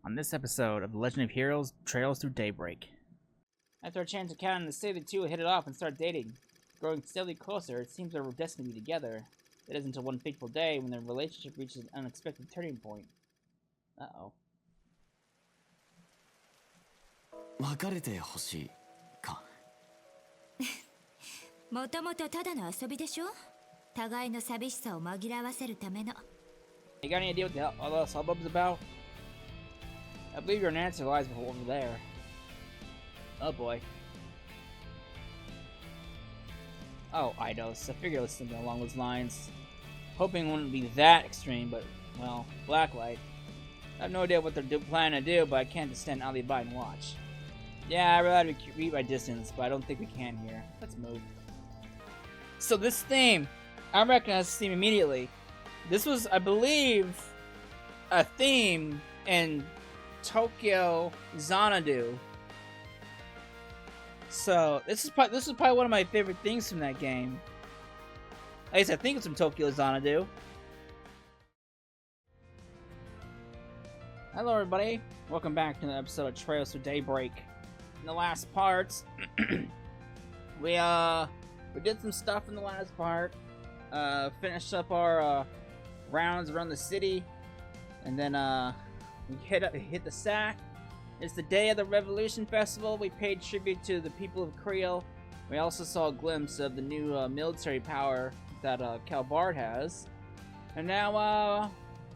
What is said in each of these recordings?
on this episode of The Legend of Heroes Trails Through Daybreak. After a chance encounter in the city, the two hit it off and start dating. Growing steadily closer, it seems they were destined to be together. It isn't until one fateful day when their relationship reaches an unexpected turning point. Uh-oh. 別れてほしいか。もともとただの遊びでしょ。互いの寂しさを紛らわせるための。You got any idea what the hell all this hubbub's about? I believe your answer lies over there. Oh boy. Oh, Eidos. I figured it was something along those lines. Hoping it wouldn't be that extreme, but, well, Blacklight. I have no idea what they're planning to do, but I can't just stand idly by and watch. Yeah, I'd rather keep my distance, but I don't think we can here. Let's move. So this theme, I recognize this theme immediately. This was, I believe, a theme in Tokyo Xanadu. So this is probably one of my favorite things from that game. At least I think it's from Tokyo Xanadu. Hello everybody, welcome back to another episode of Trails Through Daybreak. In the last parts, we did some stuff in the last part. Finished up our rounds around the city, and then we hit the sack. It's the day of the Revolution Festival. We paid tribute to the people of Creel. We also saw a glimpse of the new military power that Calbard has. And now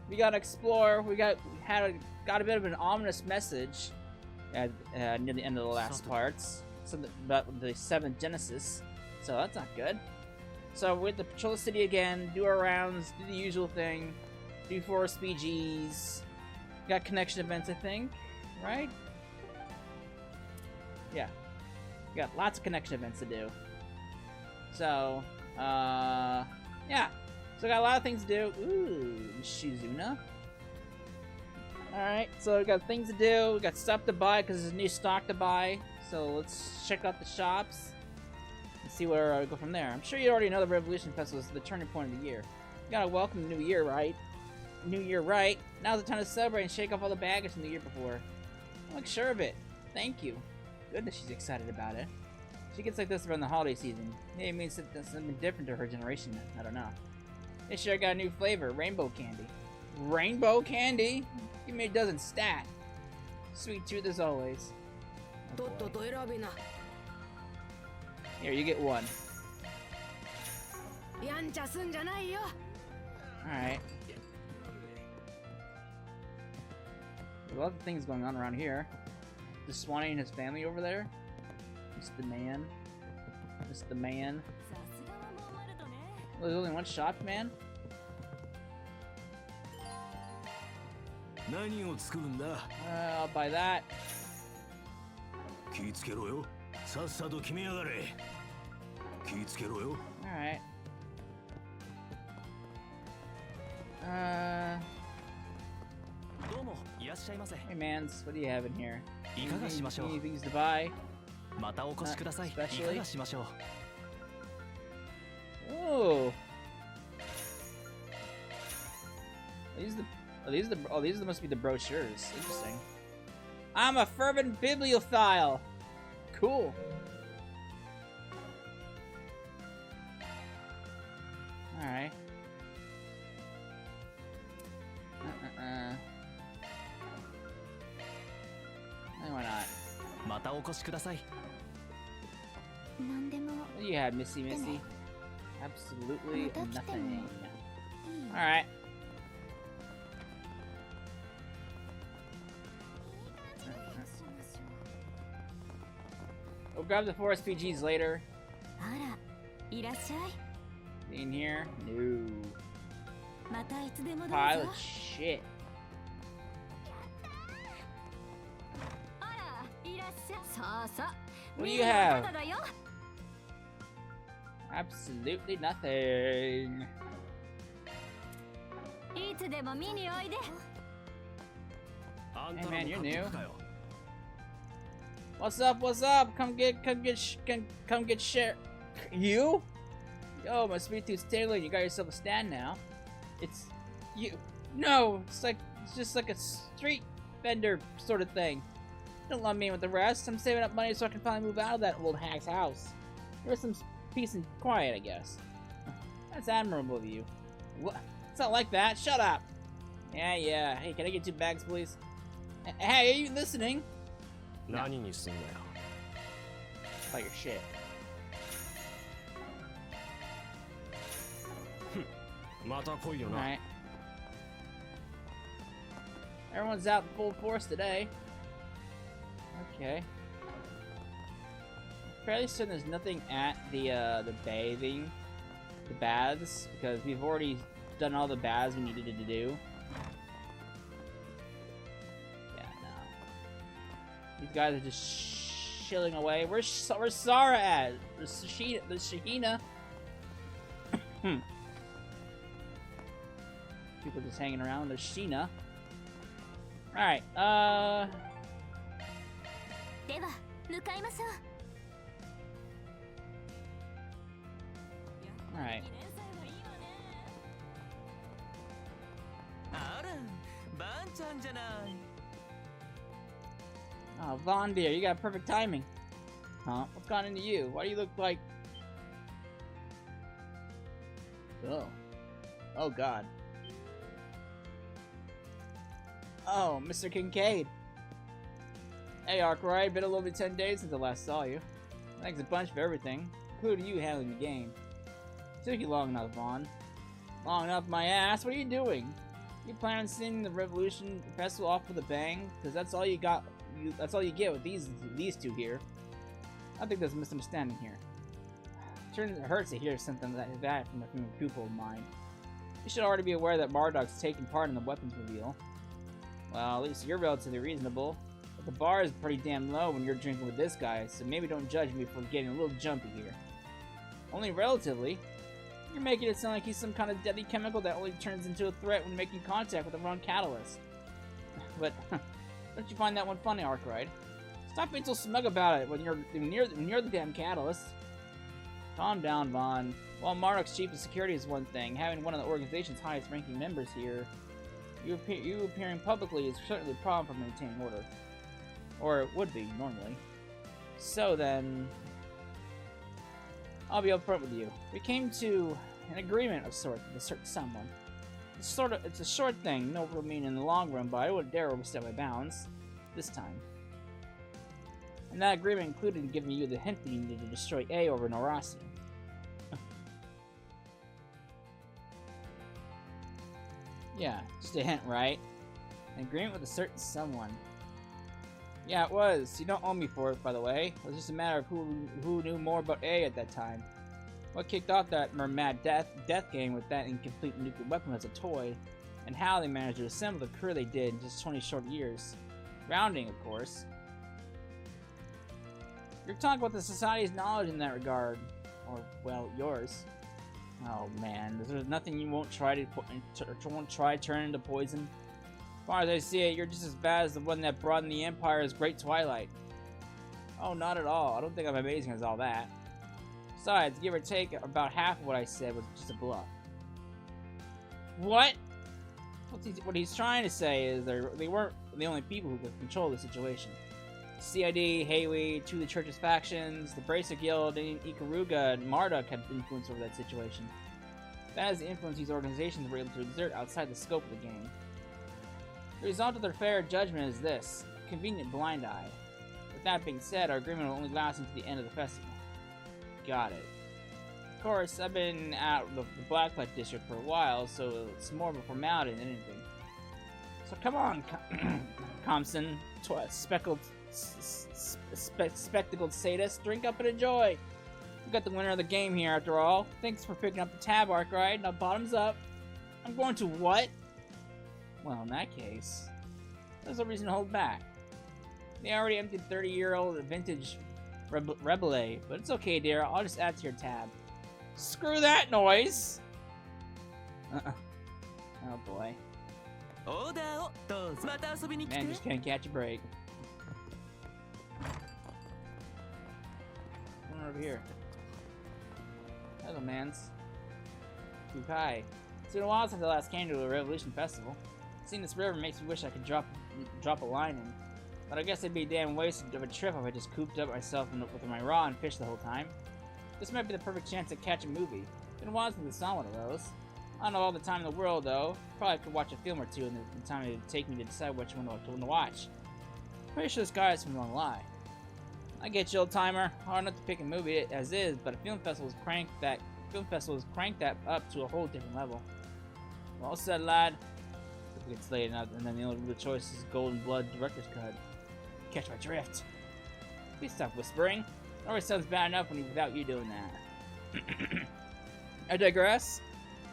we gotta explore. We got a bit of an ominous message at near the end of the last parts. Something about the 7th Genesis. So that's not good. So we have to patrol the city again, do our rounds, do the usual thing, do forest BGs. Got connection events, I think, right? Yeah. We got lots of connection events to do. So, yeah. So we got a lot of things to do. Ooh, Shizuna. Alright, so we got things to do, we got stuff to buy because there's new stock to buy. So let's check out the shops and see where I go from there. I'm sure you already know the Revolution Festival is the turning point of the year. You gotta welcome the new year, right? New year, right? Now's the time to celebrate and shake off all the baggage from the year before. I'm like sure of it. Thank you. Good that she's excited about it. She gets like this around the holiday season. Maybe it means something different to her generation. I don't know. This year I got a new flavor, rainbow candy. Rainbow candy? Give me a dozen stat. Sweet tooth as always. Oh, here, you get one. Alright. There's lots of things going on around here. The Swanee and his family over there. Just the man. Just the man. Oh, there's only one shop, man? I'll buy that. Alright. Hey mans, what do you have in here? Any things to buy? Especially? Ooh. These must be the brochures. Interesting. I'm a fervent bibliophile. Cool. Alright. Why not? What do you have, Missy? Absolutely nothing. Alright. We'll grab the 4 SPGs later. In here? No. Pile of shit. What do you have? Absolutely nothing. Hey man, you're new. What's up? What's up? Come get share. You? Yo, my sweet tooth Taylor, you got yourself a stand now. It's you. No, it's just like a street vendor sort of thing. Don't lump me in with the rest. I'm saving up money so I can finally move out of that old hack's house. There's some peace and quiet, I guess. That's admirable of you. What? It's not like that. Shut up. Yeah. Hey, can I get 2 bags, please? Hey, are you listening? No. About your shit. Alright. Everyone's out in full force today. Okay. Fairly certain there's nothing at the baths, because we've already done all the baths we needed to do. Yeah, no. These guys are just chilling away. Where's Sara at? The Shahina. People just hanging around. There's Sheena. Alright, Alright. Oh, Vaughn dear, you got perfect timing. Huh? What's gone into you? Why do you look like... Oh. Oh, God. Oh, Mr. Kincaid. Hey, Arkwright. Been a little bit 10 days since I last saw you. Thanks a bunch for everything, including you handling the game. Took you long enough, Vaughn. Long enough, my ass. What are you doing? You plan on seeing the Revolution Festival off with a bang? Because that's all you got. That's all you get with these two here. I think there's a misunderstanding here. It hurts to hear something like that from a pupil of mine. You should already be aware that Marduk's taking part in the weapons reveal. Well, at least you're relatively reasonable. But the bar is pretty damn low when you're drinking with this guy, so maybe don't judge me for getting a little jumpy here. Only relatively. You're making it sound like he's some kind of deadly chemical that only turns into a threat when making contact with the wrong catalyst. But don't you find that one funny, Arkwright? Stop being so smug about it when you're the damn catalyst. Calm down, Vaughn. While Marduk's chief of security is one thing, having one of the organization's highest-ranking members here, you appearing publicly is certainly a problem for maintaining order. Or it would be, normally. So then... I'll be upfront with you. We came to an agreement of sorts with a certain someone. It's a short thing, no real meaning in the long run, but I wouldn't dare overstep my bounds. This time. And that agreement included giving you the hint that you needed to destroy A over Norasi. Yeah, just a hint, right? An agreement with a certain someone. Yeah, it was. You don't owe me for it, by the way. It was just a matter of who knew more about A at that time. What kicked off that mad death game with that incomplete nuclear weapon as a toy, and how they managed to assemble the crew they did in just 20 short years. Rounding, of course. You're talking about the Society's knowledge in that regard. Or, well, yours. Oh man, there's nothing you won't try to turn into poison. As far as I see it, you're just as bad as the one that brought in the Empire's Great Twilight. Oh, not at all. I don't think I'm amazing as all that. Besides, give or take, about half of what I said was just a bluff. What? What he's trying to say is they weren't the only people who could control the situation. CID, Haywe, two of the Church's factions, the Bracer Guild, and Ikaruga and Marduk had influence over that situation. That is the influence these organizations were able to exert outside the scope of the game. The result of their fair judgment is this: convenient blind eye. With that being said, our agreement will only last until the end of the festival. Got it. Of course, I've been out of the Blacklight District for a while, so it's more of a formality than anything. So come on, Compson, spectacled sadist, drink up and enjoy. We got the winner of the game here, after all. Thanks for picking up the tab, Arkwright. Now, bottoms up. I'm going to what? Well, in that case, there's no reason to hold back. They already emptied 30-year-old vintage Rebelle, but it's okay, dear. I'll just add to your tab. Screw that noise! Oh boy. Man, just can't catch a break. Come on over here. Hello, mans. Hi. It's been a while since I last came to a Revolution Festival. Seeing this river makes me wish I could drop drop a line in. But I guess it'd be a damn waste of a trip if I just cooped up myself with my rod and fished the whole time. This might be the perfect chance to catch a movie. Been a while since I saw one of those. I don't know all the time in the world, though. Probably could watch a film or two in the time it would take me to decide which one to watch. Pretty sure this guy is from Long Lie. I get you, old timer. Hard enough to pick a movie as is, but a film festival has cranked that up to a whole different level. Well said, lad. It's late enough, and then the only real choice is Golden Blood Director's Cut. Catch my drift. Please stop whispering. It always sounds bad enough without you doing that. I digress.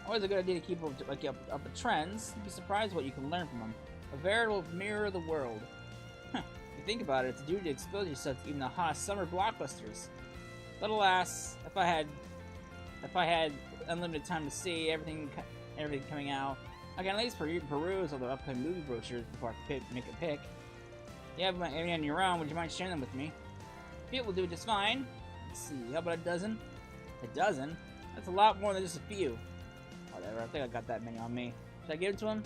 Always a good idea to keep up with trends. You'd be surprised what you can learn from them. A veritable mirror of the world. If you think about it, it's a duty to expose yourself to even the hottest summer blockbusters. But alas, if I had unlimited time to see everything coming out, I can at least peruse all the upcoming movie brochures before I make a pick. You have any on your own, would you mind sharing them with me? It will do just fine. Let's see, how about a dozen? A dozen? That's a lot more than just a few. Whatever, I think I got that many on me. Should I give it to him?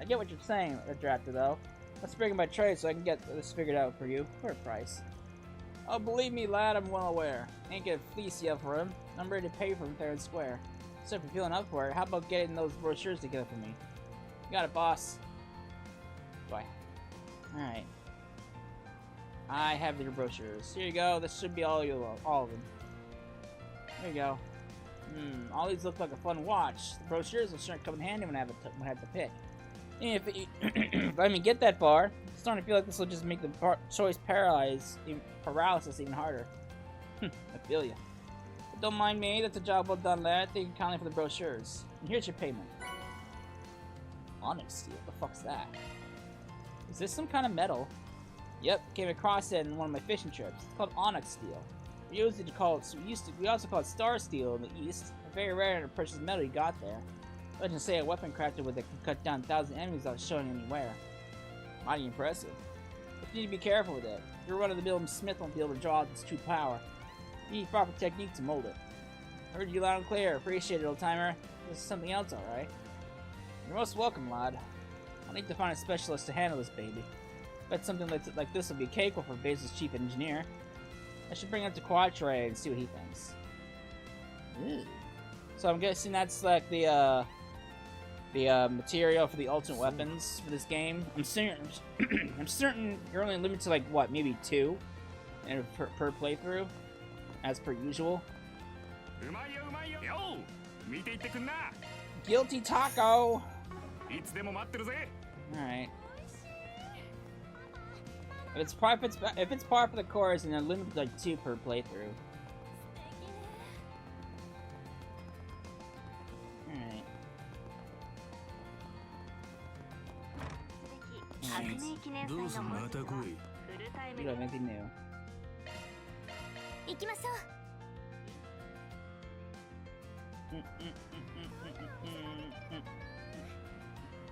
I get what you're saying, Drafter, though. Let's bring him by trade so I can get this figured out for you. For a price. Oh, believe me, lad, I'm well aware. Ain't gonna fleece you for him. I'm ready to pay for him fair and square. So if you're feeling up for it, how about getting those brochures together for me? You got it, boss. Bye. Alright. I have your brochures. Here you go. This should be all of them. There you go. All these look like a fun watch. The brochures will sure come in handy when I have to pick. And if I get that far, I'm starting to feel like this will just make the choice paralysis even harder. I feel you. But don't mind me. That's a job well done, lad. Thank you kindly for the brochures. And here's your payment. Onyx steel. What the fuck's that? Is this some kind of metal? Yep, came across it in one of my fishing trips. It's called onyx steel. We also call it star steel in the East. A very rare and precious metal you got there. Legends say a weapon crafted with it can cut down 1,000 enemies without showing anywhere. Mighty impressive. But you need to be careful with it. Your run-of-the-mill smith won't be able to draw out its true power. You need proper technique to mold it. Heard you loud and clear. Appreciate it, old timer. This is something else, alright? You're most welcome, lad. I'll need to find a specialist to handle this baby. Bet something like this will be a cakewalk for Basil's chief engineer. I should bring it to Quatre and see what he thinks. Ooh. So I'm guessing that's like the material for the ultimate weapons for this game. I'm certain you're only limited to like what, maybe 2 and per playthrough, as per usual. Guilty taco. All right. If it's par for the course, and they're limited to like 2 per playthrough. Alright. We don't have anything new.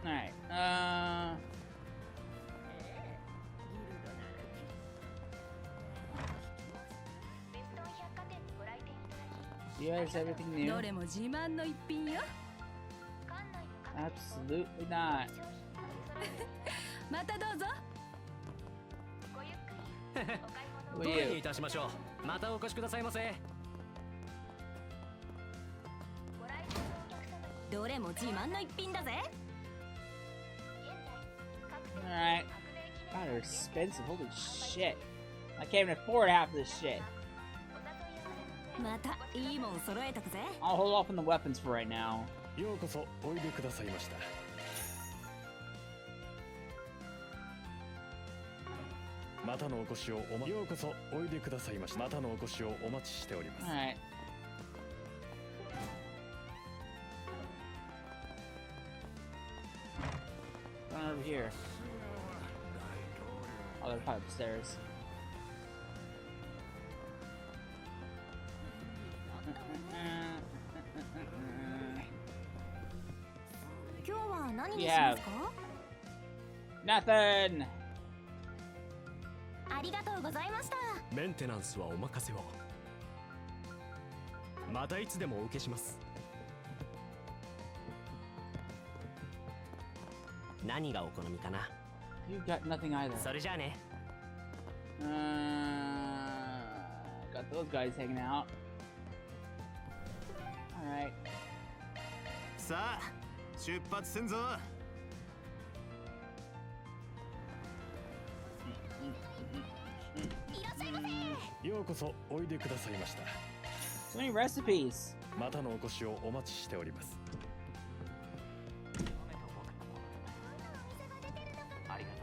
Alright, you guys have everything new? Absolutely not. Who are you? Alright. God, they're expensive. Holy shit. I can't even afford half this shit. I'll hold off on the weapons for right now. Alright. Going over here. Oh, they're probably upstairs. We have nothing. Maintenance はお任せを。またいつでもお受けします。何がお好みかな。You got nothing either. それじゃあね。 Got those guys hanging out. Alright. さあ出発せんぞ。ようこそおいでくださいました。 So many recipes. またのお越しをお待ちしております。ありがと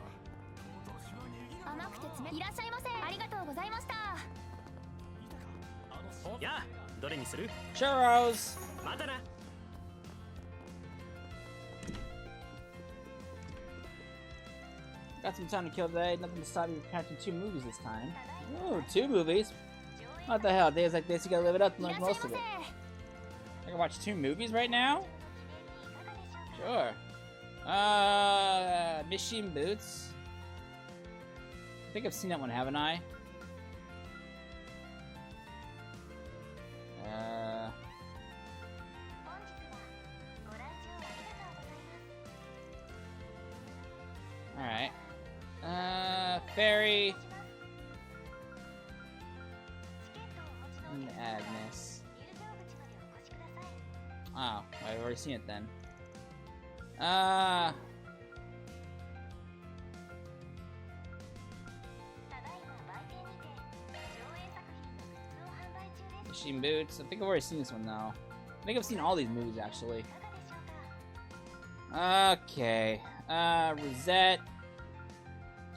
う。甘くて冷たい。いらっしゃいませ。ありがとうございました。やあ、どれにする？ Churros. またな。 Got some time to kill today. Nothing to stop you from catching 2 movies this time. Ooh, 2 movies? What the hell? Days like this, you gotta live it up and like most of it. I can watch 2 movies right now? Sure. Machine Boots. I think I've seen that one, haven't I? Alright. Fairy. And Agnes. Oh, I've already seen it then. Machine Boots. I think I've already seen this one though. I think I've seen all these movies actually. Okay. Rosette.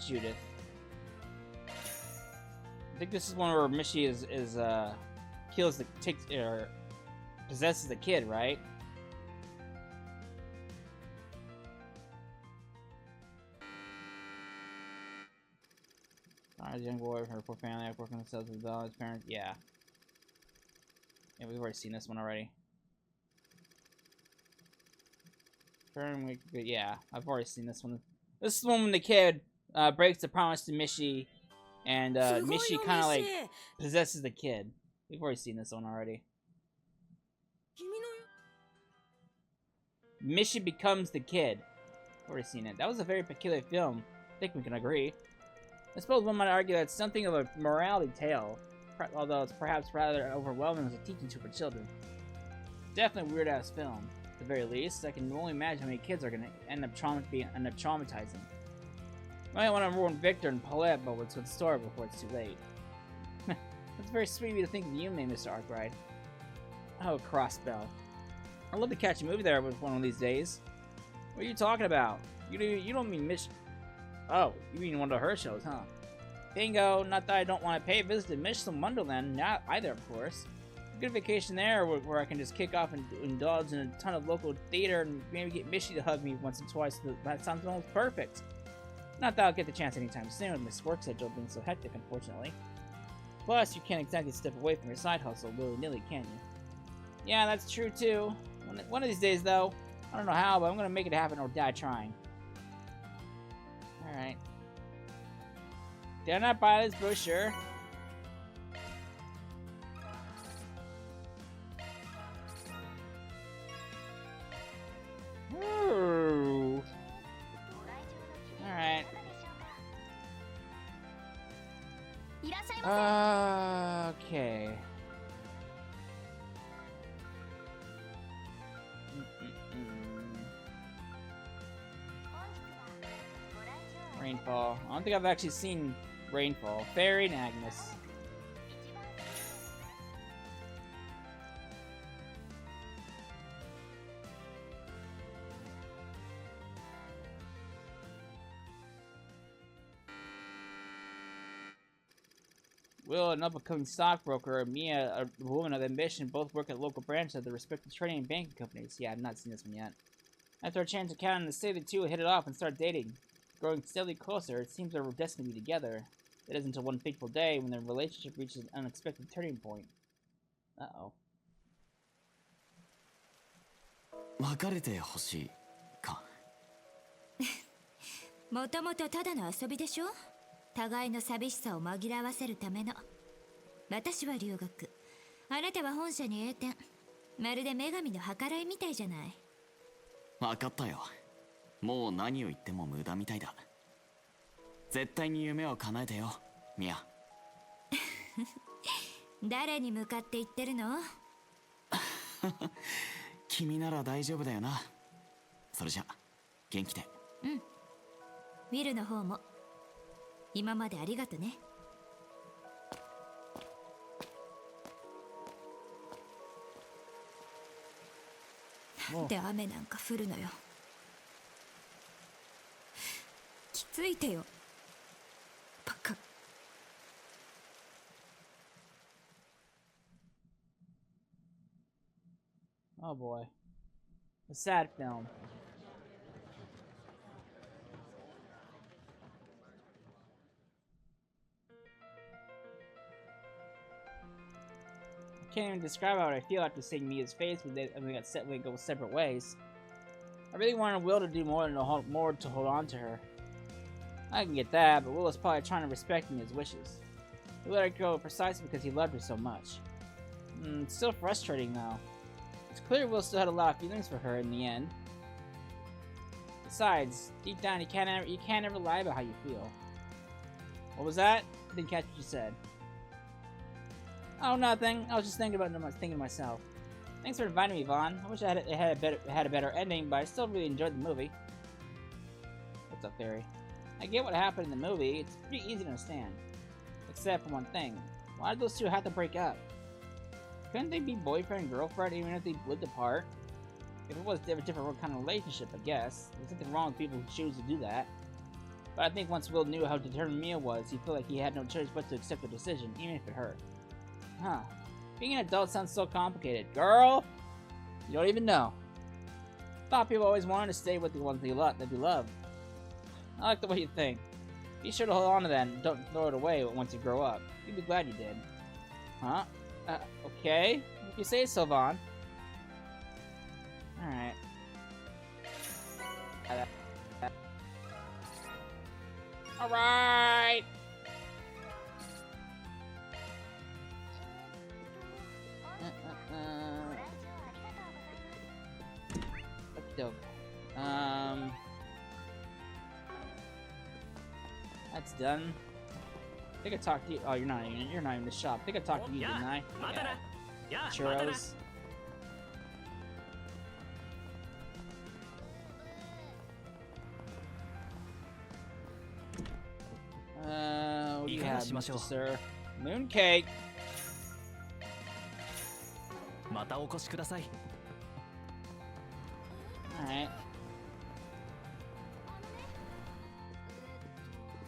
Judith. I think this is one where Mishi kills or possesses the kid, right? Alright, young boy, her poor family, working themselves with his parents. Yeah. Yeah, we've already seen this one already. Yeah, I've already seen this one. This is the one when the kid breaks the promise to Mishi, and Mishi kind of like possesses the kid. We've already seen this one already. Mishi becomes the kid. We've already seen it. That was a very peculiar film. I think we can agree. I suppose one might argue that it's something of a morality tale, although it's perhaps rather overwhelming as a teaching tool for children. Definitely a weird-ass film. At the very least, I can only imagine how many kids are going to end up traumatizing. Might want to warn Victor and Paulette about what's in store before it's too late. It's very sweet of you to think of you, name Mr. Arkwright. Oh, Crossbell. I'd love to catch a movie there with one of these days. What are you talking about? You don't mean Mish... Oh, you mean one of her shows, huh? Bingo, not that I don't want to pay a visit to Michelin Wonderland, not either, of course. A good vacation there where I can just kick off and indulge in a ton of local theater and maybe get Mishy to hug me once or twice. That sounds almost perfect. Not that I'll get the chance anytime soon with Miss work schedule being so hectic, unfortunately. Plus, you can't exactly step away from your side hustle willy-nilly, can you? Yeah, that's true, too. One of these days, though, I don't know how, but I'm gonna make it happen or die trying. Alright. Did I not buy this brochure? Ooh. Alright. Okay. Rainfall. I don't think I've actually seen Rainfall. Fairy and Agnes. Will, an up-and-coming stockbroker, and Mia, a woman of ambition, both work at local branches of the respective trading and banking companies. Yeah, I've not seen this one yet. After a change of account in the city, the two hit it off and start dating. Growing steadily closer, it seems they were destined to be together. It isn't until one fateful day when their relationship reaches an unexpected turning point. Uh-oh. 別れてほしいか。もともとただの遊びでしょ。互いの寂しさを紛らわせるための。私は留学。あなたは本社に栄転。まるで女神の計らいみたいじゃない。分かったよ。もう何を言っても無駄みたいだ。絶対に夢を叶えてよ、ミア。誰に向かって言ってるの？君なら大丈夫だよな。それじゃ元気で。うん。ウィルの方も今までありがとね。なんで雨なんか降るのよ。きついてよ、バカ。Oh boy. A sad film. I can't even describe how I feel after seeing Mia's face when we go separate ways. I really wanted Will to do more to hold on to her. I can get that, but Will is probably trying to respect Mia's wishes. He let her go precisely because he loved her so much. It's still frustrating though. It's clear Will still had a lot of feelings for her in the end. Besides, deep down you can't ever lie about how you feel. What was that? I didn't catch what you said. Oh, nothing. I was just thinking to myself. Thanks for inviting me, Vaughn. I wish it had a better ending, but I still really enjoyed the movie. What's up, Fairy? I get what happened in the movie. It's pretty easy to understand. Except for one thing. Why did those two have to break up? Couldn't they be boyfriend and girlfriend even if they lived apart? If it was a different kind of relationship, I guess. There's nothing wrong with people who choose to do that. But I think once Will knew how determined Mia was, he felt like he had no choice but to accept the decision, even if it hurt. Huh. Being an adult sounds so complicated. Girl! You don't even know. Thought people always wanted to stay with the ones they love. I like the way you think. Be sure to hold on to that and don't throw it away once you grow up. You'd be glad you did. Huh? Okay. If you say so, Vaughn. Alright. Alright! Okey-doke. That's done. I think I talked to you. Oh, you're not even in the shop. I think I talked to you, didn't I? Yeah. Churros. What do you have, Mr. Sir? Mooncake. またお越しください。Alright.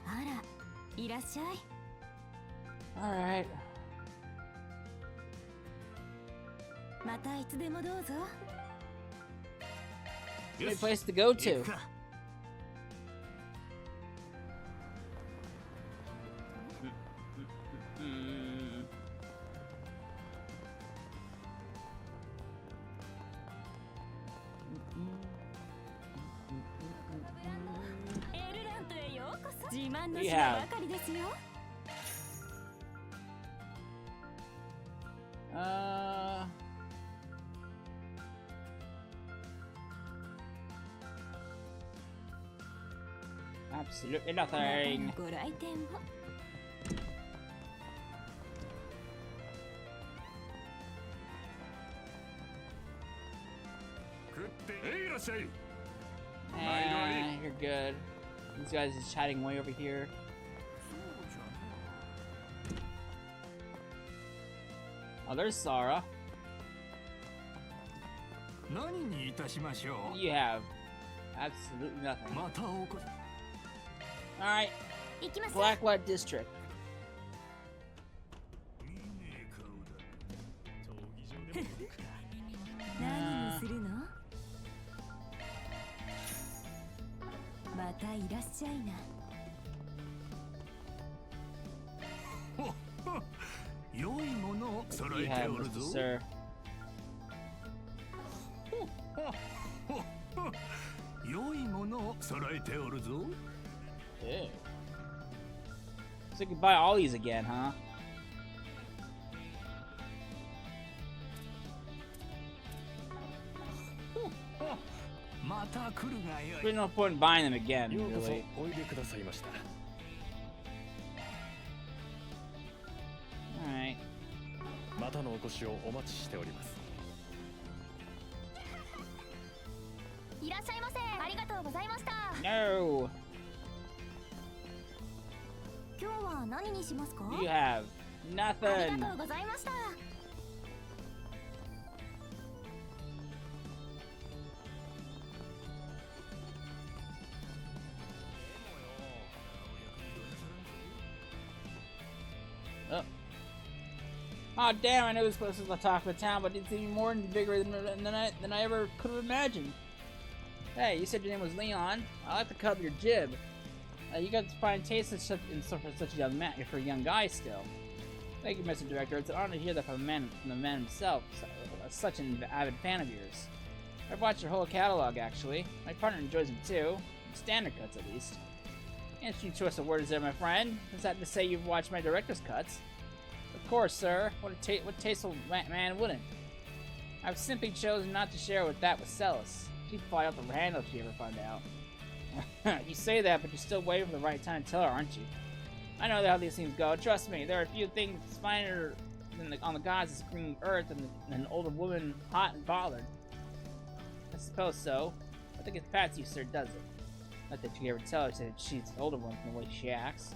あら、いらっしゃい。Alright. またいつでもどうぞ。Good place to go to. Yeah. Absolutely nothing. You're good. These guys is chatting way over here. Oh, there's Sarah. What do you have? Absolutely nothing. Alright. Blacklight District. What do you have, Mr. Sir? Ew. So you can buy all these again, huh? There's no point in buying them again, really. またのお越しをお待ちしております。いらっしゃいませ。ありがとうございました。 No! 今日は何にしますか？ You have あり nothing! がとうございました。 Oh damn, I knew this place was the top of the town, but it's even more bigger than I ever could have imagined. Hey, you said your name was Leon. I like the cut of your jib. You got fine taste for such a young man, for a young guy still. Thank you, Mr. Director. It's an honor to hear that from the man himself, such an avid fan of yours. I've watched your whole catalog, actually. My partner enjoys them too. Standard cuts, at least. Interesting choice of words there, my friend. Is that to say you've watched my director's cuts? Of course, sir. What tasteful man wouldn't? I've simply chosen not to share with Celis. She'd fly out the handle if she ever found out. You say that, but you're still waiting for the right time to tell her, aren't you? I know how these things go. Trust me, there are a few things finer on the gods of green earth than an older woman hot and bothered. I suppose so. I think it's Patsy, sir, does it. Not that you ever tell her that she's the older one from the way she acts.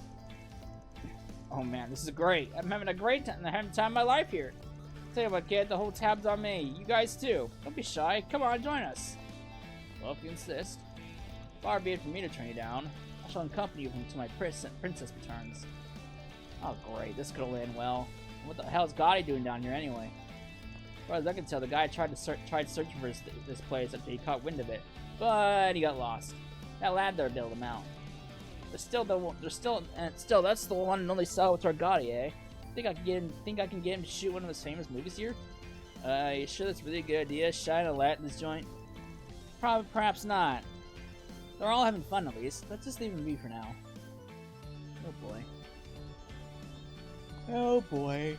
Oh man, this is great. I'm having a great time. I'm having the time of my life here. Tell you what, kid, the whole tab's on me. You guys too. Don't be shy. Come on, join us. Well, if you insist. Far be it for me to turn you down. I shall accompany you until my princess returns. Oh great, this could end well. What the hell's Gotti doing down here anyway? As far as I can tell, the guy tried searching for this place after he caught wind of it, but he got lost. That lad there bailed him out. That's the one and only Salvatore Gotti, eh? Think I can get him to shoot one of his famous movies here? You sure that's a really good idea? Shine a light in this joint? Perhaps not. They're all having fun at least. Let's just leave him be for now. Oh boy. Oh boy.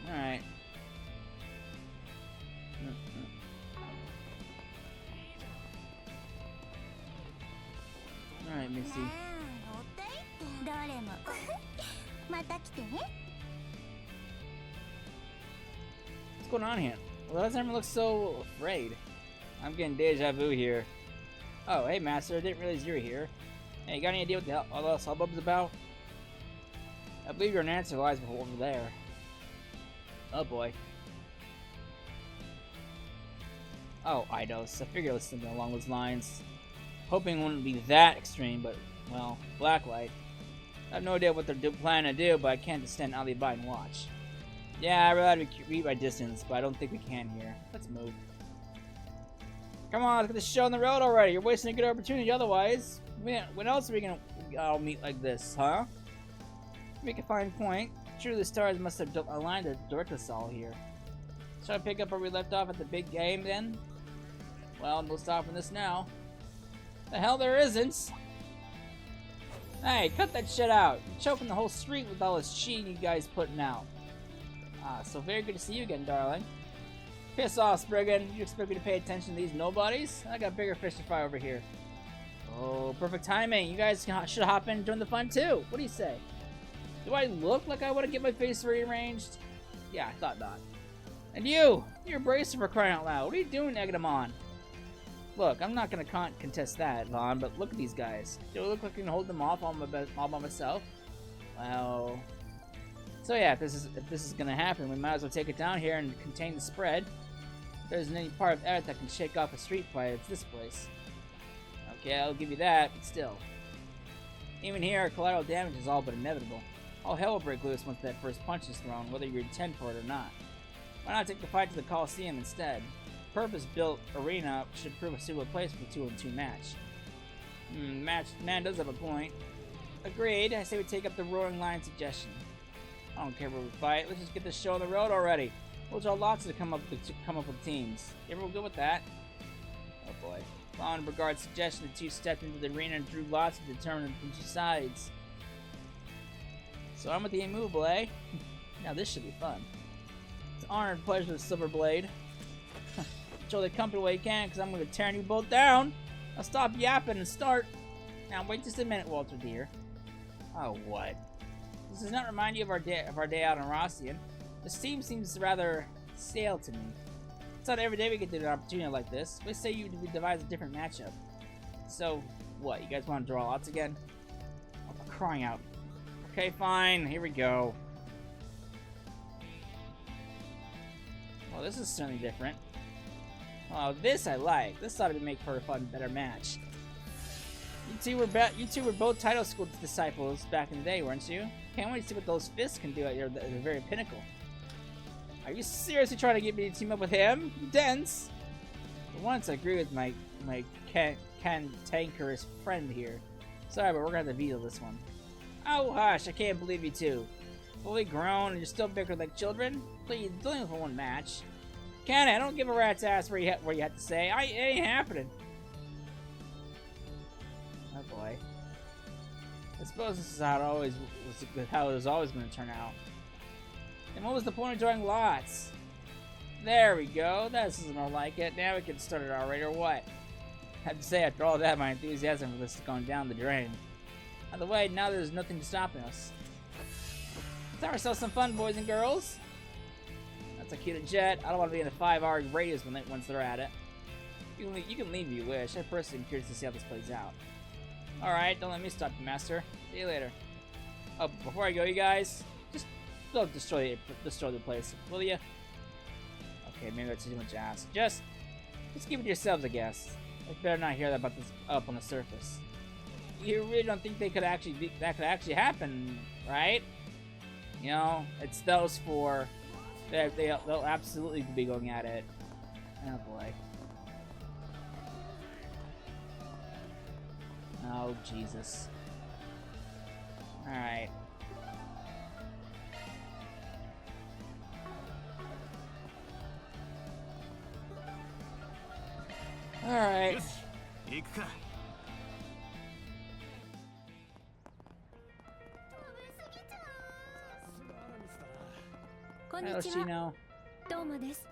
Alright. Alright, Missy. どれもまた来てね。 What's going on here? Well, that time looks so afraid. I'm getting deja vu here. Oh, hey, Master. I didn't realize you were here. Hey, you got any idea what all this hubbub's about? I believe your answer lies over there. Oh, boy. Oh, Eidos. I figured it was something along those lines. Hoping it wouldn't be that extreme, but, well, blacklight. I have no idea what they're planning to do, but I can't just stand idly by and watch. Yeah, I'd rather read by distance, but I don't think we can here. Let's move. Come on, let's get the show on the road already. You're wasting a good opportunity otherwise. When else are we gonna all meet like this, huh? Make a fine point. Surely the stars must have aligned to direct us all here. Shall I pick up where we left off at the big game then? Well, no stopping this now. The hell there isn't! Hey, cut that shit out! You're choking the whole street with all this cheating you guys putting out. Ah, so very good to see you again, darling. Piss off, Spriggan. You expect me to pay attention to these nobodies? I got bigger fish to fry over here. Oh, perfect timing. You guys should hop in and join the fun too. What do you say? Do I look like I want to get my face rearranged? Yeah, I thought not. And you're Bracer for crying out loud. What are you doing, egging them on? Look, I'm not gonna contest that, Vaughn, but look at these guys. Do I look like I can hold them off all by myself? Well, so yeah, if this is gonna happen, we might as well take it down here and contain the spread. If there isn't any part of Eric that can shake off a street fight, it's this place. Okay, I'll give you that, but still. Even here, collateral damage is all but inevitable. All hell will break loose once that first punch is thrown, whether you intend for it or not. Why not take the fight to the Coliseum instead? Purpose-built arena should prove a suitable place for a 2-on-2 match. Man does have a point. Agreed. I say we take up the Roaring Lion suggestion. I don't care where we fight. Let's just get this show on the road already. We'll draw lots to come up with teams. Everyone good with that? Oh boy. Following Brigard's suggestion, the two stepped into the arena and drew lots to determine the two sides. So I'm with the immovable, eh? Now this should be fun. It's an honor and pleasure of Silverblade. Show the company way you can, because I'm going to tear you both down. Now stop yapping and start. Now wait just a minute, Walter dear. Oh, what? This does not remind you of our day out on Rossian. This team seems rather stale to me. It's not every day we get an opportunity like this. We say you devise a different matchup. So, what? You guys want to draw lots again? Oh, for crying out. Okay, fine. Here we go. Well, this is certainly different. Oh, this I like. This ought to make for a fun, better match. You two were both title school disciples back in the day, weren't you? Can't wait to see what those fists can do at the very pinnacle. Are you seriously trying to get me to team up with him? Dense. For once, I agree with my cantankerous friend here. Sorry, but we're gonna have to veto this one. Oh, hush! I can't believe you two. Fully grown and you're still bickering like children? Please, it's only for one match. Can I don't give a rat's ass where you have to say. It ain't happening. Oh boy. I suppose this is how it was always going to turn out. And what was the point of drawing lots? There we go. This is more like it. Now we can start it already, or what? I have to say, after all that, my enthusiasm for this is going down the drain. By the way, now there's nothing stopping us. Let's have ourselves some fun, boys and girls. That's a cute jet. I don't want to be in a 5-hour radius once they're at it. You can leave if you wish. I personally am curious to see how this plays out. Alright, don't let me stop you, Master. See you later. Oh, before I go, you guys, just don't destroy the place, will you? Okay, maybe that's too much to ask. Just keep it to yourselves, I guess. I better not hear about this up on the surface. You really don't think that could actually happen, right? You know, it's those four. They'll absolutely be going at it. Oh boy. Oh Jesus. Alright. Alright. 行くか。こんに How ち does she は。 know? どうもです。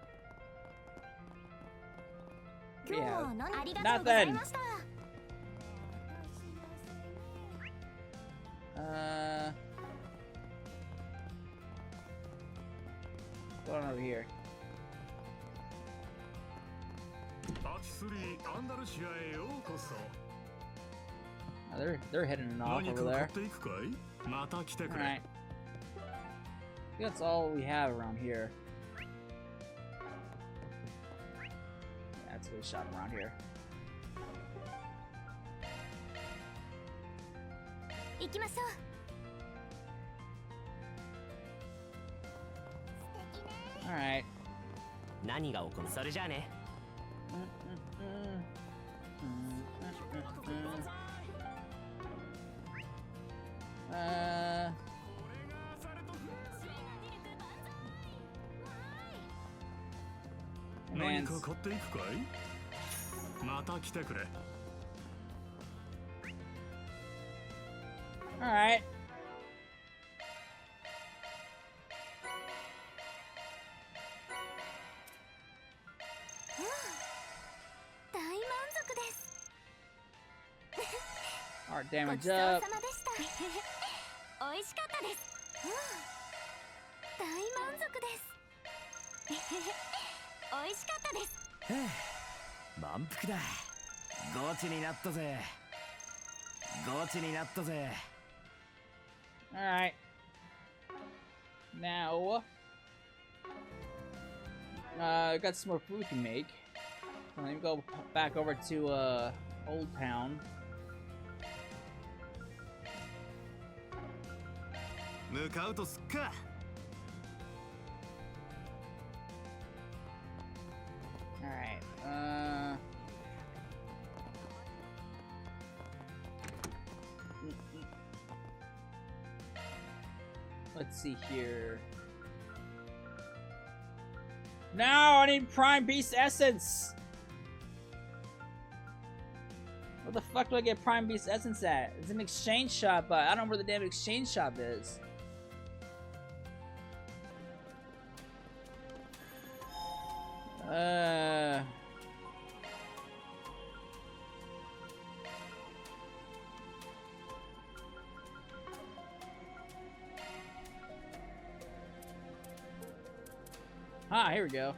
今日 Yeah. は何ありがとうございました。 What's going on over here? パチスリーアンダルシアへようこそ。 Oh, they're heading off 何か over 買 there. っていくかい？また来てくれ。 Alright. I think that's all we have around here. Yeah, that's a good shot around here. 行きましょう。 Alright. 何が起こるそれじゃあね 何 Man. か買っていくかい？また来てくれ。 Alright. Art ご damage ちそうさ up. までした。美味しかったです。大満足です。美味しかったです。満腹だゴチになったぜゴチになったぜ Alright. Now, I got some more food we can make. Let me go back over to Old Town. 向かうとすっか。 Alright, let's see here. Now I need Prime Beast Essence! Where the fuck do I get Prime Beast Essence at? It's an exchange shop, but I don't know where the damn exchange shop is. Ah, here we go.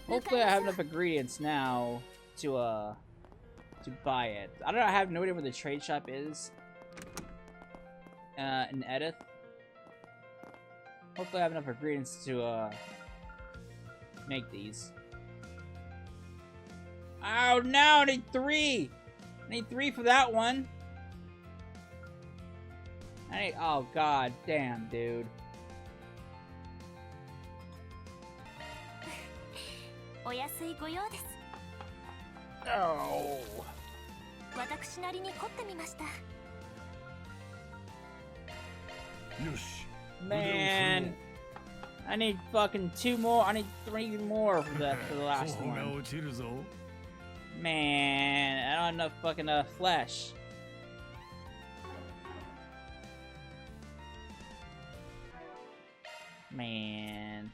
Hopefully I have enough ingredients now to buy it. I don't know, I have no idea where the trade shop is. In Edith. Hopefully I have enough ingredients to make these. Oh no, I need 3! I need 3 for that one. Oh god damn, dude. Oh. Man, I need fucking 2 more. I need 3 more for the last one. Man, I don't have enough fucking flesh. Man.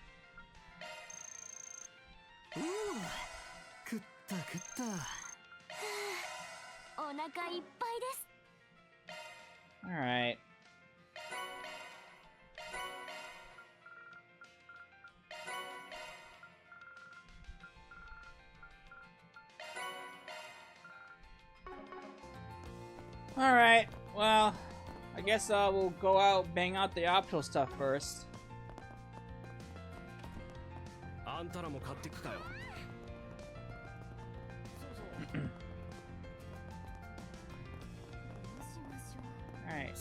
Alright. Alright, well, I guess we'll go out, bang out the optional stuff first. Alright.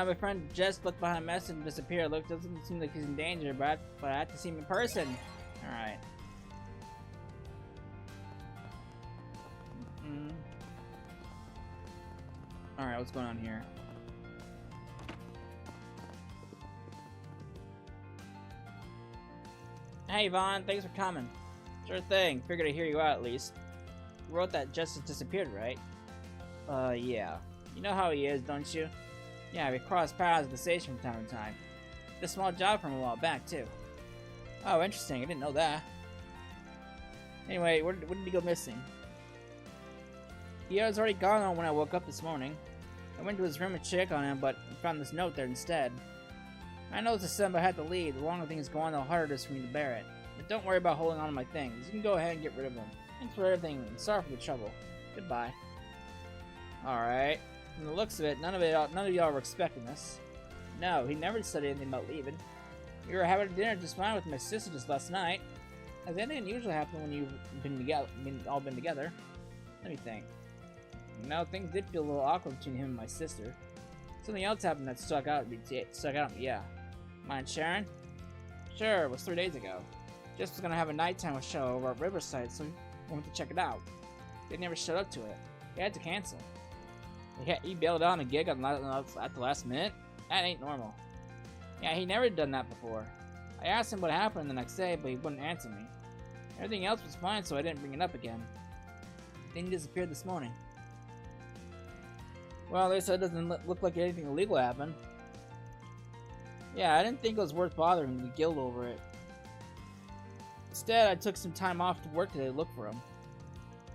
My friend just looked behind a mess and disappeared. Look, doesn't seem like he's in danger, but I have to see him in person. Alright. Alright, what's going on here? Hey Vaughn, thanks for coming. Sure thing, figured I'd hear you out at least. You wrote that Justice disappeared, right? Yeah. You know how he is, don't you? Yeah, we cross paths at the station from time to time. Did a small job for him a while back, too. Oh, interesting, I didn't know that. Anyway, where did he go missing? He was already gone when I woke up this morning. I went to his room to check on him, but found this note there instead. I know it's a sin, but I had to leave. The longer things go on, the harder it is for me to bear it. But don't worry about holding on to my things. You can go ahead and get rid of them. Thanks for everything, and sorry for the trouble. Goodbye. Alright. From the looks of it, none of y'all were expecting this. No, he never said anything about leaving. We were having dinner just fine with my sister just last night. Has anything unusual happened when you've all been together? Let me think. You know, things did feel a little awkward between him and my sister. Something else happened that stuck out at me, yeah. Mind sharing? Sure, it was 3 days ago. Jess was gonna have a nighttime show over at Riverside, so we went to check it out. They never showed up to it. They had to cancel. He bailed on a gig at the last minute? That ain't normal. Yeah, he never done that before. I asked him what happened the next day, but he wouldn't answer me. Everything else was fine, so I didn't bring it up again. Then he disappeared this morning. Well, at least it doesn't look like anything illegal happened. Yeah, I didn't think it was worth bothering the guild over it. Instead, I took some time off to work today to look for him.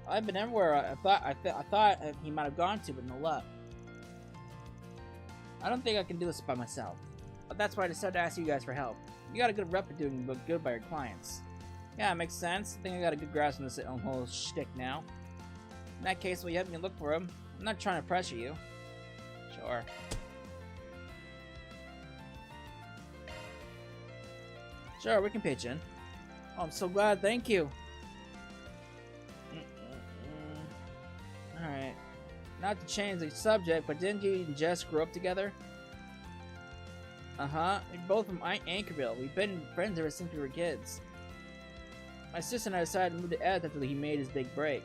I've been everywhere I thought he might have gone to, but no luck. I don't think I can do this by myself. But that's why I decided to ask you guys for help. You got a good rep of doing good by your clients. Yeah, it makes sense. I think I got a good grasp on this whole shtick now. In that case, will you help me look for him? I'm not trying to pressure you. Sure. Sure, we can pitch in. Oh, I'm so glad, thank you. Alright. Not to change the subject, but didn't you and Jess grow up together? Uh-huh. We're both from Anchorville. We've been friends ever since we were kids. My sister and I decided to move to Ed after he made his big break.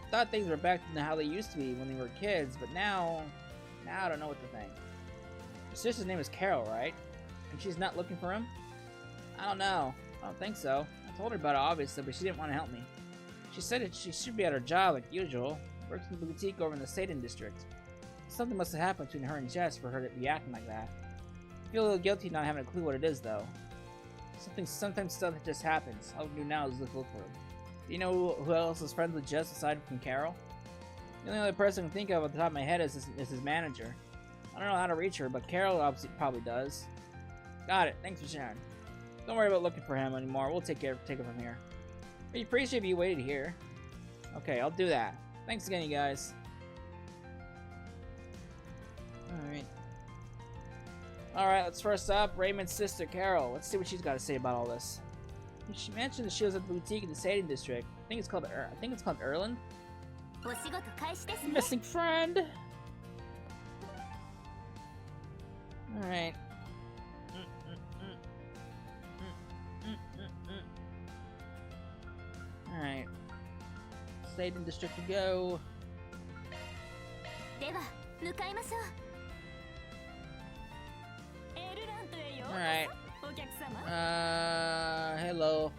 I thought things were back to how they used to be when we were kids, but now I don't know what to think. Your sister's name is Carol, right? And she's not looking for him? I don't know. I don't think so. I told her about it, obviously, but she didn't want to help me. She said that she should be at her job like usual. Works in the boutique over in the Satan district. Something must have happened between her and Jess for her to be acting like that. I feel a little guilty not having a clue what it is, though. Sometimes stuff just happens. All we do now is look for him. Do you know who else is friends with Jess aside from Carol? The only other person I can think of at the top of my head is his manager. I don't know how to reach her, but Carol obviously probably does. Got it. Thanks for sharing. Don't worry about looking for him anymore. We'll take it from here. We appreciate if you waited here. Okay, I'll do that. Thanks again, you guys. Alright. Alright, let's first up Raymond's sister, Carol. Let's see what she's got to say about all this. She mentioned that she was at the boutique in the Sadie district. I think it's called Erland. お仕事開始ですね。 Missing friend. Alright. Alright. Sadie district to go. では向かいましょう。エルラントへようこ Alright. そお客様。 Hello.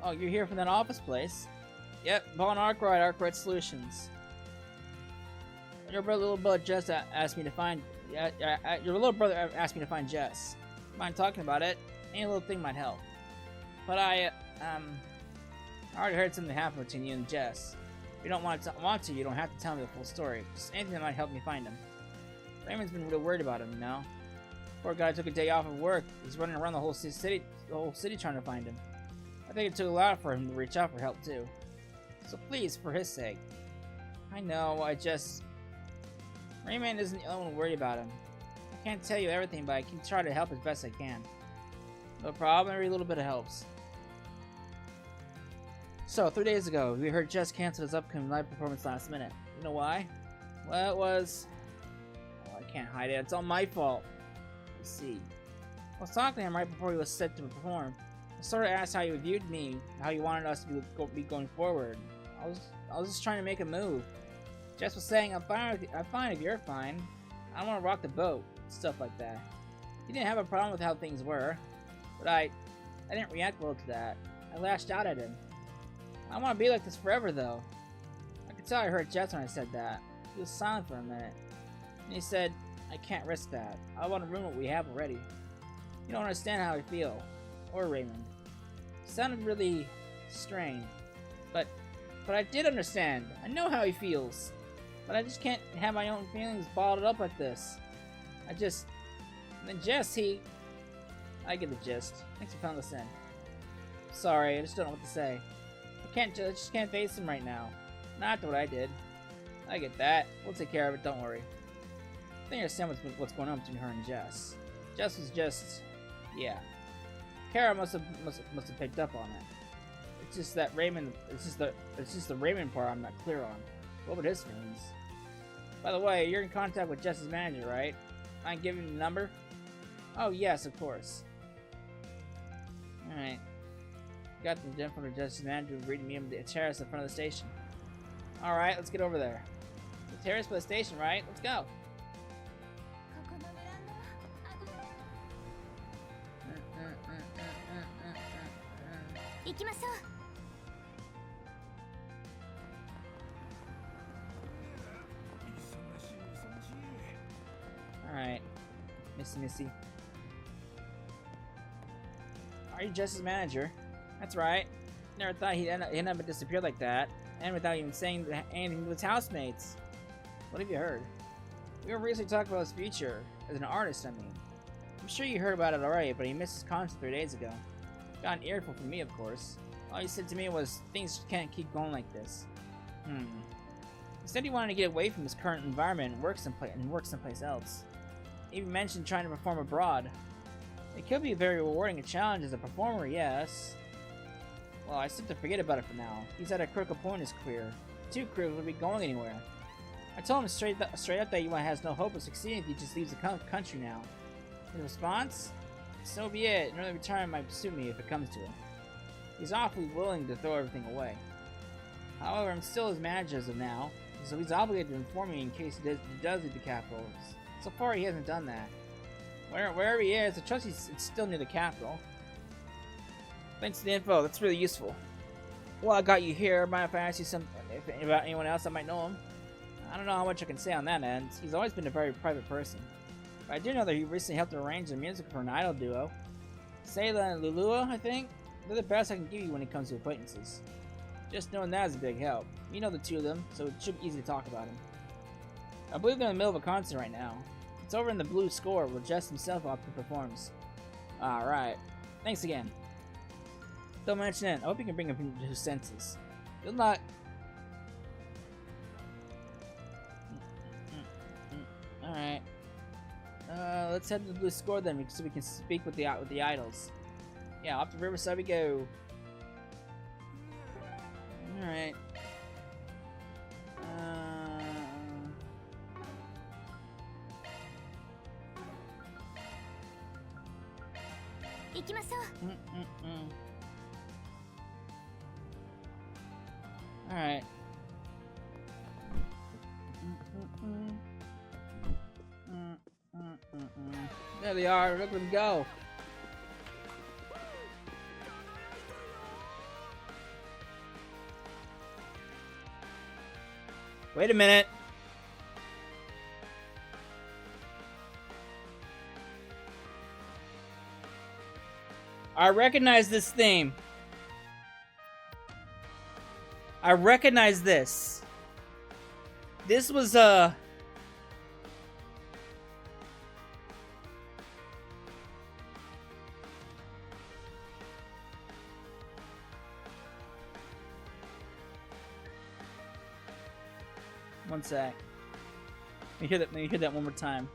Oh, you're here from that office place? Yep, Von Arkwright Solutions. Your little brother Jess asked me to find. Your little brother asked me to find Jess. Mind talking about it? Any little thing might help. But I already heard something happen between you and Jess. If you don't want to, you don't have to tell me the full story. Just anything that might help me find him. Raymond's been really worried about him, you know. Poor guy took a day off of work. He's running around the whole city trying to find him. I think it took a lot for him to reach out for help too. So please, for his sake. I know, Raymond isn't the only one worried about him. I can't tell you everything, but I can try to help as best I can. No problem, every little bit helps. So, 3 days ago, we heard Jess canceled his upcoming live performance last minute. You know why? Well, it was... Oh, I can't hide it. It's all my fault. You see. I was talking to him right before he was set to perform. I sort of asked how you viewed me, how you wanted us to be going forward. I was just trying to make a move. Jess was saying, I'm fine if you're fine. I don't want to rock the boat, stuff like that. He didn't have a problem with how things were, but I didn't react well to that. I lashed out at him. I don't want to be like this forever, though. I could tell I hurt Jess when I said that. He was silent for a minute, and he said, I can't risk that. I want to ruin what we have already. You don't understand how I feel, or Raymond. It sounded really strained, but I did understand. I know how he feels, but I just can't have my own feelings bottled up like this. And then Jess, I get the gist. Thanks for filling this in. Sorry, I just don't know what to say. I just can't face him right now. Not after what I did. I get that. We'll take care of it, don't worry. I think I understand what's going on between her and Jess. Jess was just... yeah. Kara must have picked up on it. It's just that Raymond... It's just the Raymond part I'm not clear on. What were his feelings? By the way, you're in contact with Jess's manager, right? Mind giving him the number? Oh, yes, of course. Alright. Got the info from Jess's manager reading me the terrace in front of the station. Alright, let's get over there. The terrace by the station, right? Let's go. ここのベランダは行きましょう。 Alright. Missy. Are you Jess's manager? That's right. Never thought he'd end up disappear like that. And without even saying anything to his housemates. What have you heard? We were recently talking about his future. As an artist, I mean. I'm sure you heard about it already, but he missed his concert 3 days ago. Got an earful from me, of course. All he said to me was, things can't keep going like this. He said he wanted to get away from his current environment and work someplace else. He even mentioned trying to perform abroad. It could be very rewarding a challenge as a performer, yes. Well, I seem to forget about it for now. He's at a critical point in his career. Two careers would be going anywhere. I told him straight up that he has no hope of succeeding if he just leaves the country now. His response? So be it. An early retirement might suit me if it comes to it. He's awfully willing to throw everything away. However, I'm still his manager as of now, so he's obligated to inform me in case he does leave the capital. So far, he hasn't done that. Wherever he is, I trust it's still near the capital. Thanks for the info. That's really useful. Well, I got you here. Mind if I ask you something about anyone else that might know him? I don't know how much I can say on that end. He's always been a very private person. But I do know that he recently helped arrange the music for an idol duo. Sayla and Lulua, I think? They're the best I can give you when it comes to acquaintances. Just knowing that is a big help. You know the two of them, so it should be easy to talk about them. I believe they're in the middle of a concert right now. It's over in the blue score where Jess himself often performs. Alright. Thanks again. Don't mention it. I hope you can bring him to his senses. Good luck. Alright. Let's head to the blue score then, so we can speak with the idols. Yeah, off to Riverside we go. Alright. Alright. There they are, look at them go. Wait a minute. I recognize this theme. I recognize this. This was one sec. Let me hear that one more time.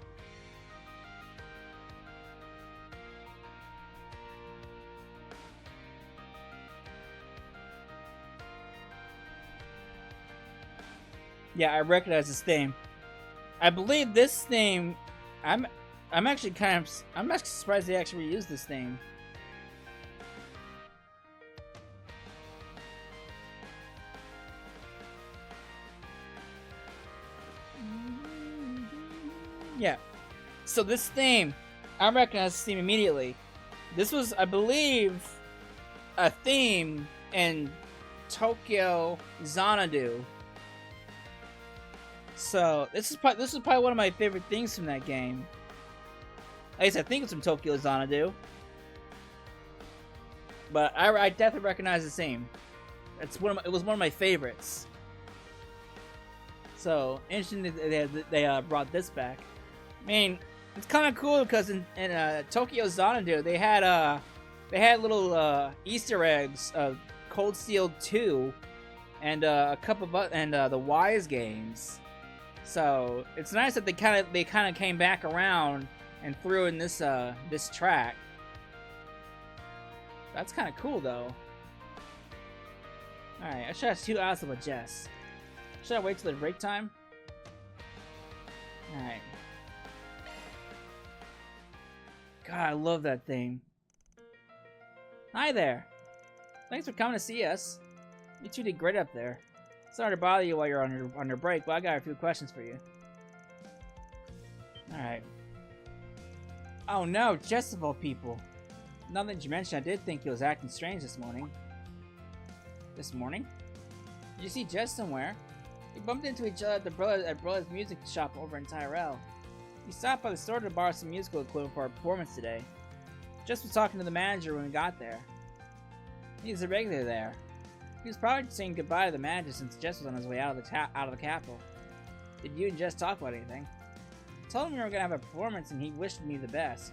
Yeah, I recognize this theme. I believe this theme. I'm actually surprised they actually reused this theme. Yeah. So this theme, I recognize this theme immediately. This was, I believe, a theme in Tokyo Xanadu. So this is probably one of my favorite things from that game. At least I think it's from Tokyo Xanadu. But I definitely recognize the theme. It was one of my favorites. So interesting that they brought this back. I mean, it's kind of cool because in Tokyo Xanadu they had little Easter eggs of Cold Steel 2 and a couple of the Wise games. So it's nice that they kind of came back around and threw in this track. That's kind of cool though. All right, I should have 2 hours with Jess. Should I wait till the break time? All right. God, I love that thing. Hi there. Thanks for coming to see us. You two did great up there. Sorry to bother you while you're on your break, but I got a few questions for you. Alright. Oh no, Jess of all people. Now that you mentioned, I did think he was acting strange this morning. This morning? Did you see Jess somewhere? We bumped into each other at Brother's music shop over in Tyrell. We stopped by the store to borrow some musical equipment for our performance today. Jess was talking to the manager when we got there. He's a regular there. He was probably saying goodbye to the manager since Jess was on his way out of the capital. Did you and Jess talk about anything? I told him we were gonna have a performance and he wished me the best.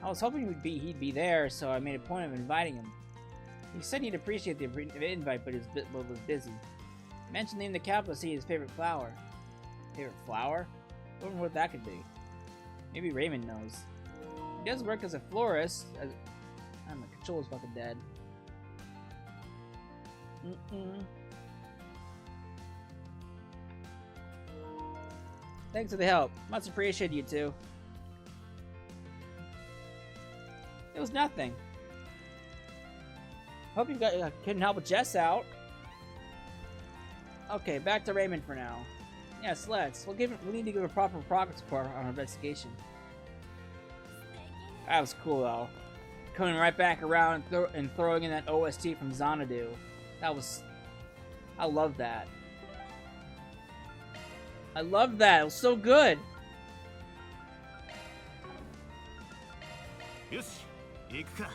I was hoping he'd be there, so I made a point of inviting him. He said he'd appreciate the invite, but he was busy. He mentioned leaving the capital to see his favorite flower. Favorite flower? I wonder what that could be. Maybe Raymond knows. He does work as a florist. My controller's fucking dead. Thanks for the help. Much appreciated, you two. It was nothing. Hope you couldn't help with Jess out. Okay, back to Raymond for now. Yes, let's. We need to give a proper progress report on our investigation. That was cool, though. Coming right back around and throwing in that OST from Xanadu. I love that. I love that. It was so good. よし行くか。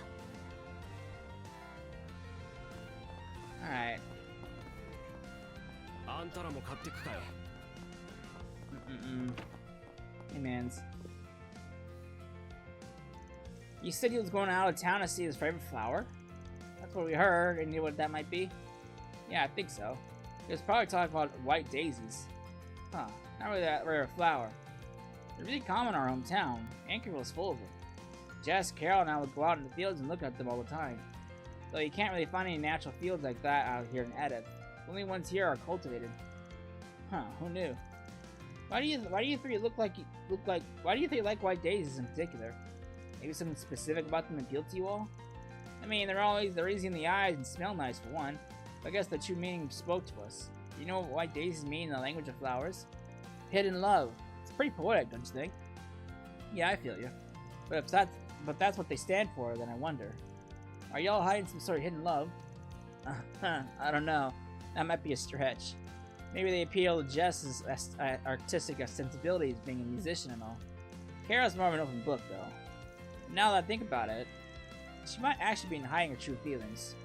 Alright. あんたらも買ってくかよ。Hey, mans. You said he was going out of town to see his favorite flower? That's what we heard, and you know what that might be? Yeah, I think so. He was probably talking about white daisies. Huh, not really that rare a flower. They're really common in our hometown. Anchorville's full of them. Jess, Carol, and I would go out in the fields and look at them all the time. Though you can't really find any natural fields like that out here in Edith. The only ones here are cultivated. Huh, who knew? Why do you three why do you think you like white daisies in particular? Maybe something specific about them appeal to you all? I mean, they're easy in the eyes and smell nice for one. But I guess the true meaning spoke to us. Do you know what white daisies mean in the language of flowers? Hidden love. It's pretty poetic, don't you think? Yeah, I feel you. But if that's what they stand for, then I wonder. Are y'all hiding some sort of hidden love? I don't know. That might be a stretch. Maybe they appeal to Jess's artistic sensibilities, being a musician and all. Kara's more of an open book, though. Now that I think about it, she might actually be hiding her true feelings.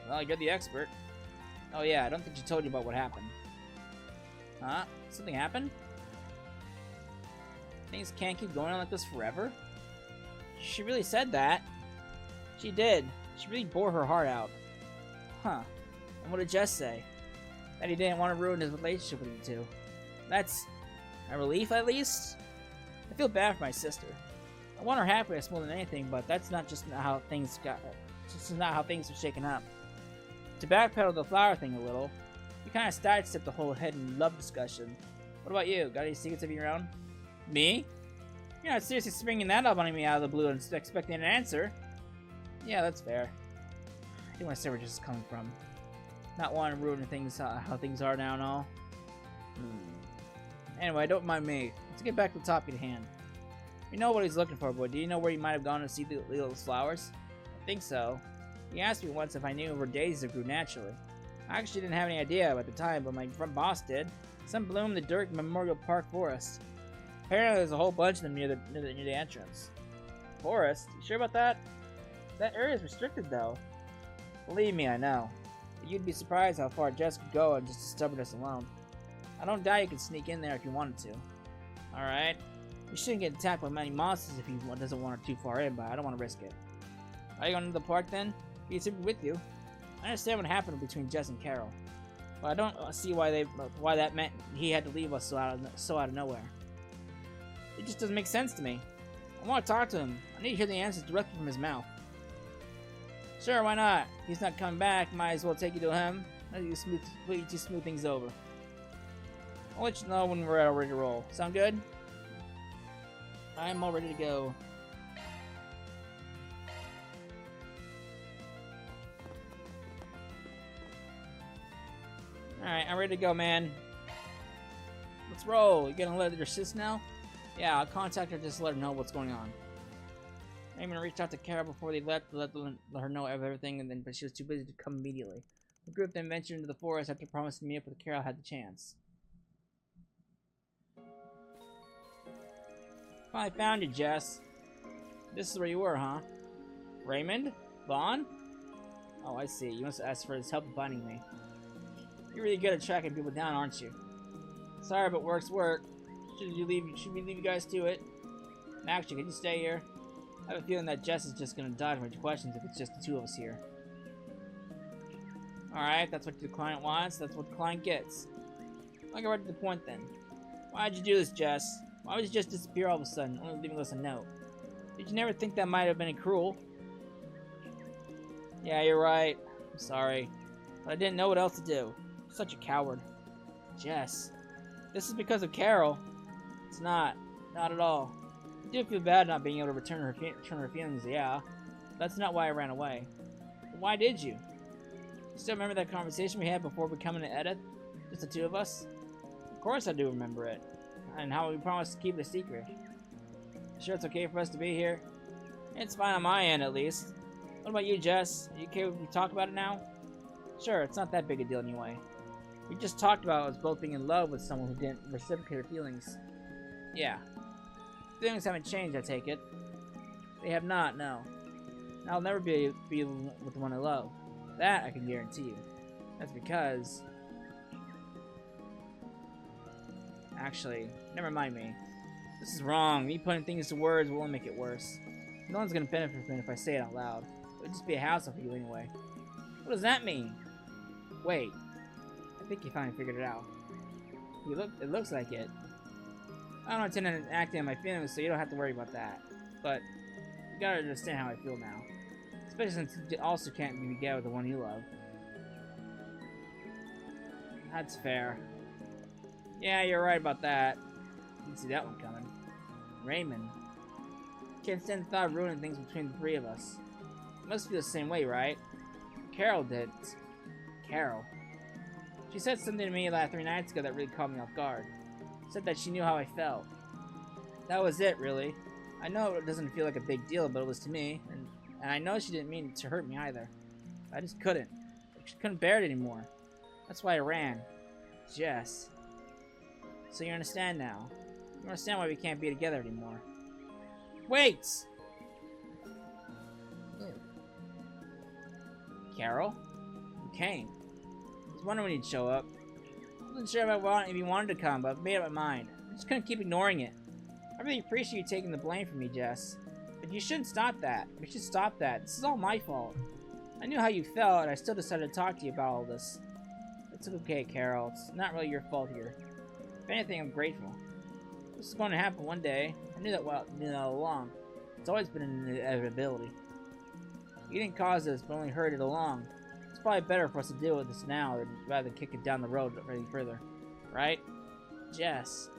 Well, you're the expert. Oh yeah, I don't think she told you about what happened. Huh? Something happened? Things can't keep going on like this forever? She really said that. She did. She really bore her heart out. Huh. And what did Jess say? That he didn't want to ruin his relationship with you two. That's a relief, at least? I feel bad for my sister. I want her happiness more than anything, but that's not just how things are shaken up. To backpedal the flower thing a little, you kind of sidestepped the whole hidden love discussion. What about you? Got any secrets of your own? Me? You're not seriously springing that up on me out of the blue and expecting an answer. Yeah, that's fair. I think my server just is coming from. Not wanting to ruin things, how things are now and all. Anyway, don't mind me. Let's get back to the topic at hand. You know what he's looking for, but do you know where he might have gone to see the little flowers? I think so. He asked me once if I knew where daisies grew naturally. I actually didn't have any idea at the time, but my front boss did. Some bloom in the Dirk Memorial Park Forest. Apparently there's a whole bunch of them near the entrance. Forest? You sure about that? That area is restricted, though. Believe me, I know. But you'd be surprised how far Jess could go on just a stubbornness alone. I don't doubt you could sneak in there if you wanted to. Alright. You shouldn't get attacked by many monsters if he doesn't want her too far in, but I don't want to risk it. Are you going to the park then? He's with you. I understand what happened between Jess and Carol, but I don't see why that meant he had to leave us so out of nowhere. It just doesn't make sense to me. I want to talk to him. I need to hear the answers directly from his mouth. Sure, why not? If he's not coming back, might as well take you to him. Let you smooth things over. I'll let you know when we're ready to roll. Sound good? I'm all ready to go. Alright, I'm ready to go, man. Let's roll. You gonna let your sis know? Yeah, I'll contact her just to let her know what's going on. I'm gonna reach out to Kara before they left to let her know of everything, but she was too busy to come immediately. The group then ventured into the forest after promising me if Kara had the chance. Finally found you, Jess. This is where you were, huh? Raymond? Vaughn? Oh, I see. You must have asked for his help in finding me. You're really good at tracking people down, aren't you? Sorry, but work's work. Should we leave you guys to it? Actually, can you stay here? I have a feeling that Jess is just gonna dodge my questions if it's just the two of us here. Alright, that's what the client wants, that's what the client gets. I'll get right to the point then. Why'd you do this, Jess? Why would you just disappear all of a sudden, only leaving us a note? Did you never think that might have been cruel? Yeah, you're right. I'm sorry. But I didn't know what else to do. Such a coward. Jess. This is because of Carol. It's not. Not at all. I do feel bad not being able to return her feelings, yeah. That's not why I ran away. But why did you? You still remember that conversation we had before becoming an Edith? Just the two of us? Of course I do remember it. And how we promised to keep it a secret. Sure it's okay for us to be here? It's fine on my end, at least. What about you, Jess? Are you okay if we talk about it now? Sure, it's not that big a deal anyway. We just talked about us both being in love with someone who didn't reciprocate her feelings. Yeah. Feelings haven't changed, I take it. They have not, no. And I'll never be with the one I love. That I can guarantee you. That's because... Actually, never mind me. This is wrong. Me putting things to words will only make it worse. No one's gonna benefit from it if I say it out loud. It would just be a hassle for you anyway. What does that mean? Wait. I think you finally figured it out. It looks like it. I don't intend on acting on my feelings, so you don't have to worry about that. But you gotta understand how I feel now. Especially since you also can't be together with the one you love. That's fair. Yeah, you're right about that. Didn't see that one coming. Raymond. Can't stand the thought of ruining things between the three of us. You must feel the same way, right? Carol did. Carol. She said something to me like 3 nights ago that really caught me off guard. Said that she knew how I felt. That was it, really. I know it doesn't feel like a big deal, but it was to me, and I know she didn't mean to hurt me either. I just couldn't. I just couldn't bear it anymore. That's why I ran. Jess. So you understand now. You understand why we can't be together anymore. Wait! Carol? You came. I was wondering when you'd show up. I wasn't sure if you wanted to come, but I've made up my mind. I just couldn't keep ignoring it. I really appreciate you taking the blame for me, Jess. But you shouldn't stop that. We should stop that. This is all my fault. I knew how you felt, and I still decided to talk to you about all this. It's okay, Carol. It's not really your fault here. If anything, I'm grateful. This is going to happen one day. I knew that all along. It's always been an inevitability. You didn't cause this, but only heard it along. It's probably better for us to deal with this now rather than kick it down the road any further. Right? Jess.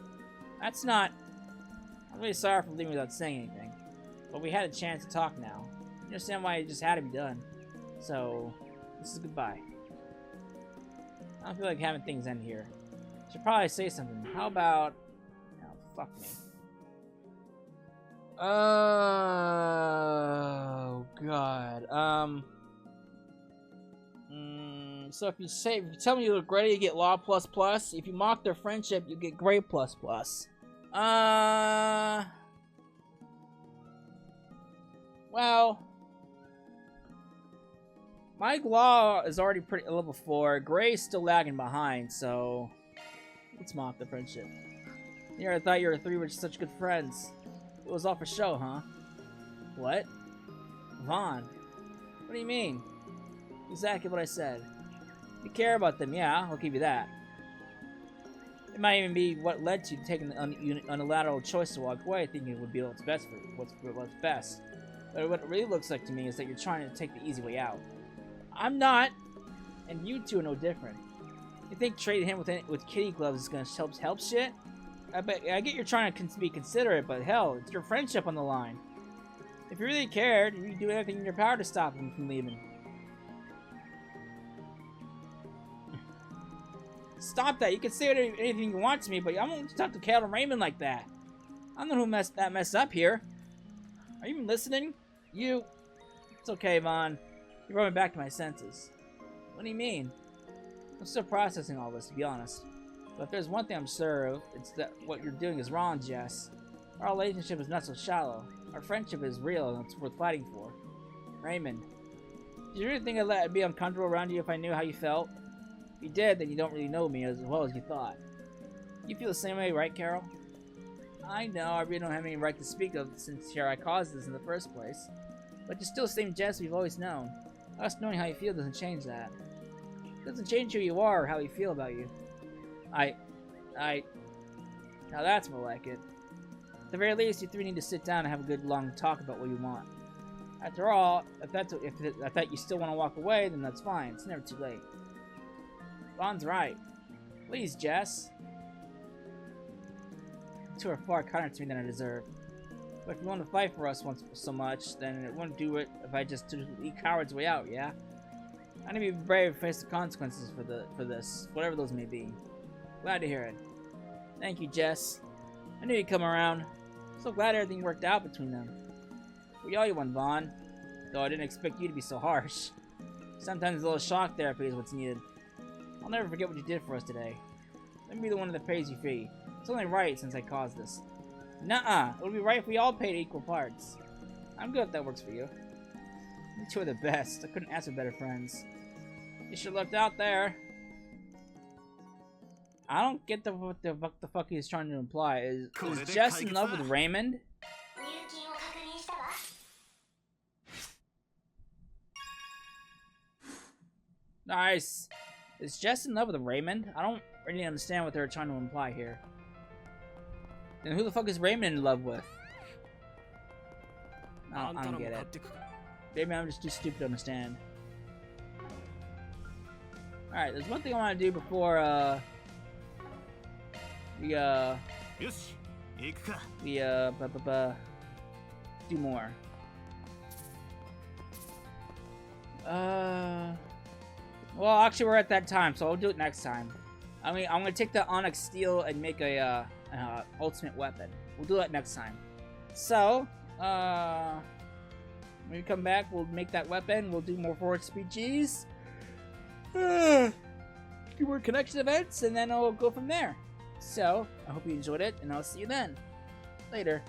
That's not... I'm really sorry for leaving without saying anything. But we had a chance to talk now. You understand why it just had to be done. So, this is goodbye. I don't feel like having things end here. Should probably say something. How about... Oh, fuck me. Oh, God. So if you tell me you look ready, you get Law++. If you mock their friendship, you get Grade++. Well... My Law is already pretty level 4. Gray's still lagging behind, so... Let's mock the friendship. Yeah, I thought you three were such good friends. It was all for show, huh? What? Vaughn. What do you mean? Exactly what I said. You care about them, yeah, I'll give you that. It might even be what led to you taking the unilateral choice to walk away, thinking it would be what's best for you, what's best. But what it really looks like to me is that you're trying to take the easy way out. I'm not, and you two are no different. You think trading him with kitty gloves is gonna help shit? I get you're trying to be considerate, but hell, it's your friendship on the line. If you really cared, you'd do everything in your power to stop him from leaving. Stop that! You can say anything you want to me, but I won't talk to Carol and Raymond like that. I'm the one who messed up here. Are you even listening? You... It's okay, Vaughn. You brought me back to my senses. What do you mean? I'm still processing all this, to be honest. But if there's one thing I'm sure of, it's that what you're doing is wrong, Jess. Our relationship is not so shallow. Our friendship is real, and it's worth fighting for. Raymond. Did you really think I'd be uncomfortable around you if I knew how you felt? If you did, then you don't really know me as well as you thought. You feel the same way, right, Carol? I know, I really don't have any right to speak of since here I caused this in the first place. But you're still the same Jess we've always known. Us knowing how you feel doesn't change that. It doesn't change who you are or how we feel about you. Now that's more like it. At the very least, you three need to sit down and have a good long talk about what you want. After all, if that you still want to walk away, then that's fine. It's never too late. Vaughn's right. Please, Jess. You two are far kinder to me than I deserve. But if you want to fight for us once so much, then it wouldn't do it if I just took the coward's way out, yeah? I need to be brave and face the consequences for this, whatever those may be. Glad to hear it. Thank you, Jess. I knew you'd come around. So glad everything worked out between them. We owe you one, Vaughn. Though I didn't expect you to be so harsh. Sometimes a little shock therapy is what's needed. I'll never forget what you did for us today. Let me be the one that pays you fee. It's only right since I caused this. Nuh-uh. It would be right if we all paid equal parts. I'm good if that works for you. You two are the best. I couldn't ask for better friends. You should have looked out there. I don't get what the fuck he's trying to imply. Is Jess in love with Raymond? Nice. Is Jess in love with Raymond? I don't really understand what they're trying to imply here. Then who the fuck is Raymond in love with? I don't get it. Maybe I'm just too stupid to understand. Alright, there's one thing I want to do before, we do more. Well, actually, we're at that time, so I'll do it next time. I mean, I'm gonna take the Onyx Steel and make a ultimate weapon. We'll do that next time. So, when we come back, we'll make that weapon. We'll do more 4XPGs. Do more connection events, and then I'll go from there. So, I hope you enjoyed it, and I'll see you then. Later.